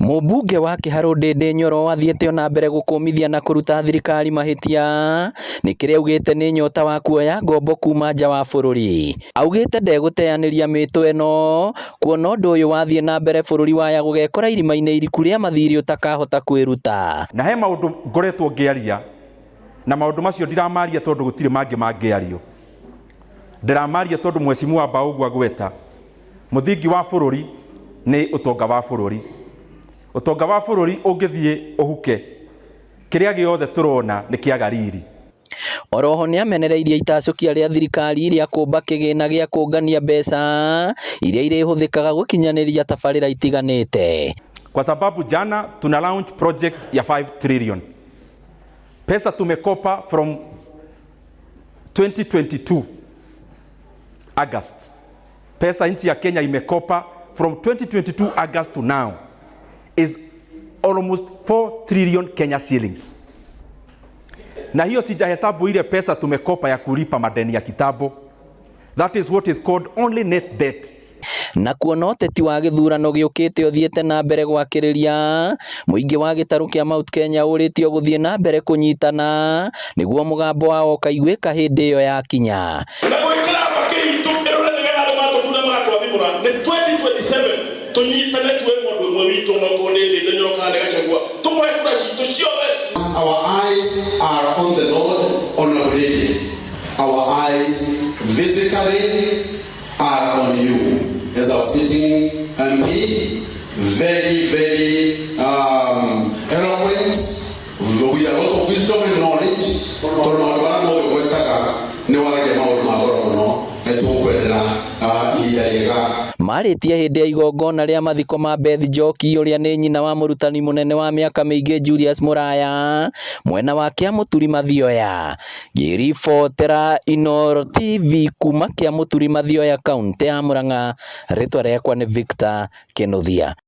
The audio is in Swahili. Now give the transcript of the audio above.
Mũmbunge wa Harĩ Ndindi Nyoro athiĩte ona mbere gũkũmithia na kũruta thirikari mahĩtia nĩkĩrĩa augĩte nĩ nyota wa kuoya ngombo kuma nja wa bũrũri. Augĩte ndegũteanĩria mĩtwe ĩno kuona ũndũ ũyũ wathiĩ na mbere bũrũri waya gũgekora irima-inĩ iriku rĩa mathirĩ ũtakahota kwĩruta. Na he maũndũ ngoretwo ngĩaria na maũndũ macio ndiramaria tondũ gũtirĩ mangĩ mangĩario. Ndiramaria tondũ mheshimiwa ũguo agweta mũthingi wa bũrũri nĩ ũtonga wa bũrũri. Ũtonga wa bũrũri ũngĩthiĩ ũhuke kĩrĩa gĩothe tũrona nĩ kĩaga riri. Oroho nĩ amenereirie itacũkia rĩa thirikari rĩa kũmba kĩgĩna gĩa kũngania mbeca iria irĩhũthĩkaga gũkinyanĩria tabarĩra itiganĩte. Kwa sababu jana tuna launch project ya 5 trillion. Pesa tumekopa from 2022 August. Pesa nchi ya Kenya imekopa from 2022 August to now is almost 4 trillion Kenya shillings. Na hiyo sijahesabu ile pesa tumekopa ya kulipa madeni ya kitambo. That is what is called only net debt. Na kuona ũteti wa gĩthurano gĩũkĩte ũthiĩte na mbere gwakĩrĩria, mũingĩ wa gĩtarũ kĩa Mount Kenya ũrĩtio gũthiĩ na mbere kũnyitana nĩguo mũgambo wao ũkaiguĩka hĩndĩ ĩyo yakinya. Nĩ 2027 tunyitane tuwe mũndũ ũmwe witũ na ũkorwo nĩ Ndindi Nyoro kana Gachagua tũmwe kura citũ ciothe. Our eyes are on the Lord on our radio. Our eyes physically are on you as our sitting MP, very eloquent, with a lot of wisdom and knowledge. Marĩtie hĩndĩ ya igongona rĩa mathiko ma Beth Njoki ũrĩa nĩ nyina wa mũrutani mũnene wa mĩaka mĩingĩ Julius Mũraya mwena wa Kĩamũturi Mathioya. Ngĩribotera Inooro TV kuma Kĩamũturi Mathioya kaunti ya Murang'a, rĩtwa rĩakwa nĩ Victor Kĩnuthia.